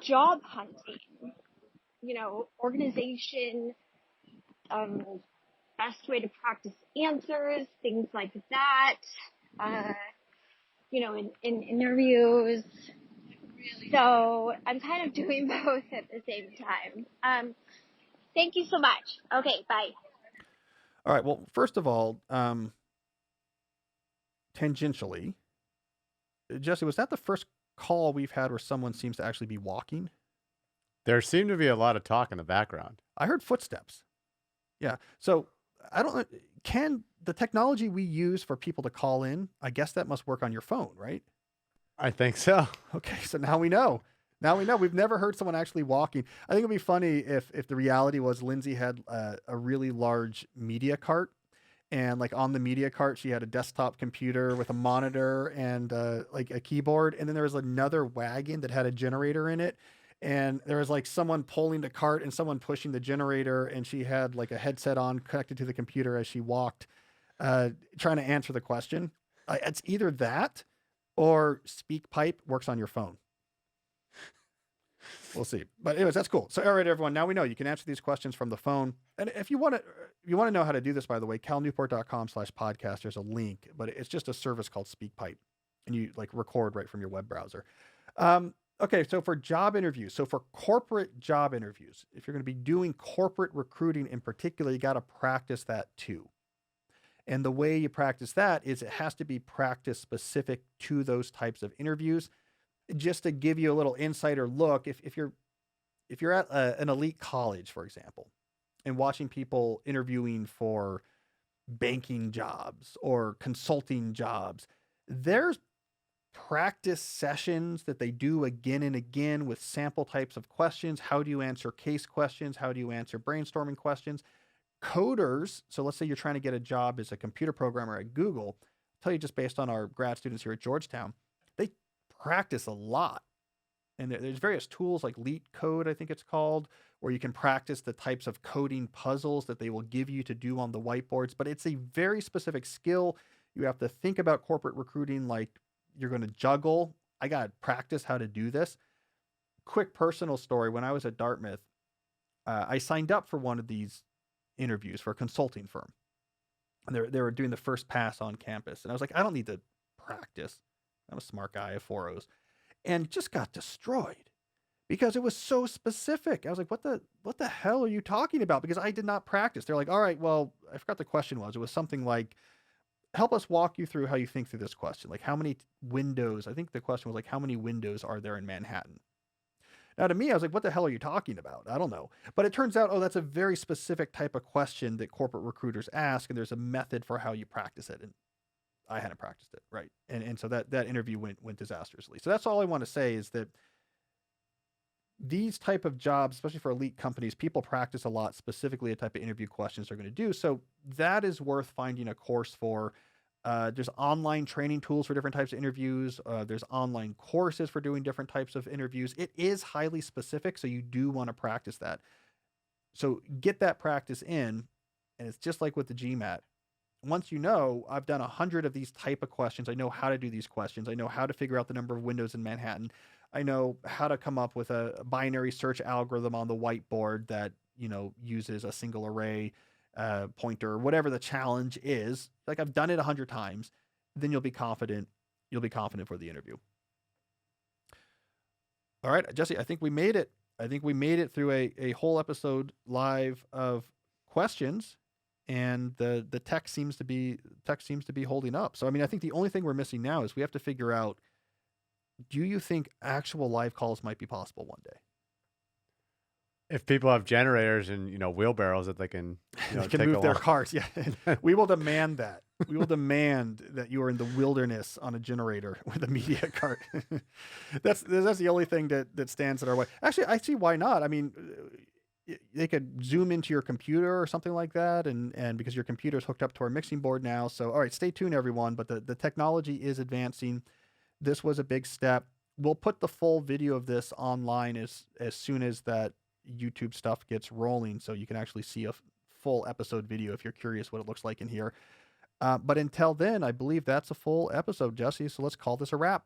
job hunting, organization, best way to practice answers, things like that, in interviews. So I'm kind of doing both at the same time. Thank you so much. Okay, bye. All right. Well, first of all, tangentially, Jesse, was that the first call we've had where someone seems to actually be walking? There seemed to be a lot of talk in the background. I heard footsteps. Yeah. So I don't know. Can the technology we use for people to call in, I guess that must work on your phone, right? I think so. Okay. So now we know. Now we know. We've never heard someone actually walking. I think it'd be funny if the reality was Lindsay had a really large media cart. And like on the media cart, she had a desktop computer with a monitor and like a keyboard. And then there was another wagon that had a generator in it. And there was like someone pulling the cart and someone pushing the generator. And she had like a headset on connected to the computer as she walked, trying to answer the question. It's either that or SpeakPipe works on your phone. We'll see. But anyways, that's cool. So, all right, everyone, now we know you can answer these questions from the phone. And if you want to know how to do this, by the way, calnewport.com/podcast, there's a link, but it's just a service called SpeakPipe, and you like record right from your web browser. Okay. So for job interviews, so for corporate job interviews, if you're going to be doing corporate recruiting in particular, you got to practice that too. And the way you practice that is it has to be practice specific to those types of interviews. Just to give you a little insider look, if you're at an elite college, for example, and watching people interviewing for banking jobs or consulting jobs, there's practice sessions that they do again and again with sample types of questions. How do you answer case questions? How do you answer brainstorming questions? Coders, so let's say you're trying to get a job as a computer programmer at Google, I'll tell you just based on our grad students here at Georgetown, they practice a lot. And there's various tools like Leet Code, I think it's called, where you can practice the types of coding puzzles that they will give you to do on the whiteboards. But it's a very specific skill. You have to think about corporate recruiting like you're going to juggle. I got to practice how to do this. Quick personal story. When I was at Dartmouth, I signed up for one of these interviews for a consulting firm. And they were doing the first pass on campus. And I was like, I don't need to practice. I'm a smart guy, I have 4 O's. And just got destroyed because it was so specific. I was like, what the hell are you talking about? Because I did not practice. They're like, all right, well, I forgot the question was. It was something like, help us walk you through how you think through this question. Like how many windows, I think the question was like, how many windows are there in Manhattan? Now to me, I was like, what the hell are you talking about? I don't know. But it turns out, that's a very specific type of question that corporate recruiters ask. And there's a method for how you practice it. And I hadn't practiced it, right? And so that interview went disastrously. So that's all I want to say is that these type of jobs, especially for elite companies, people practice a lot, specifically the type of interview questions they're going to do. So that is worth finding a course for. There's online training tools for different types of interviews. There's online courses for doing different types of interviews. It is highly specific, so you do want to practice that. So get that practice in, and it's just like with the GMAT. Once I've done 100 of these type of questions. I know how to do these questions. I know how to figure out the number of windows in Manhattan. I know how to come up with a binary search algorithm on the whiteboard that, uses a single array pointer, whatever the challenge is. Like I've done it 100 times, then you'll be confident. You'll be confident for the interview. All right, Jesse, I think we made it. I think we made it through a whole episode live of questions. And the tech seems to be holding up. So, I mean, I think the only thing we're missing now is we have to figure out, do you think actual live calls might be possible one day? If people have generators and, wheelbarrows that they can, they can move their cars. Yeah. We will demand that. We will demand that you are in the wilderness on a generator with a media cart. That's the only thing that stands in our way. Actually, I see why not. I mean, they could zoom into your computer or something like that. And because your computer is hooked up to our mixing board now. So, all right, stay tuned, everyone. But the technology is advancing. This was a big step. We'll put the full video of this online as soon as that YouTube stuff gets rolling. So you can actually see a full episode video if you're curious what it looks like in here. But until then, I believe that's a full episode, Jesse. So let's call this a wrap.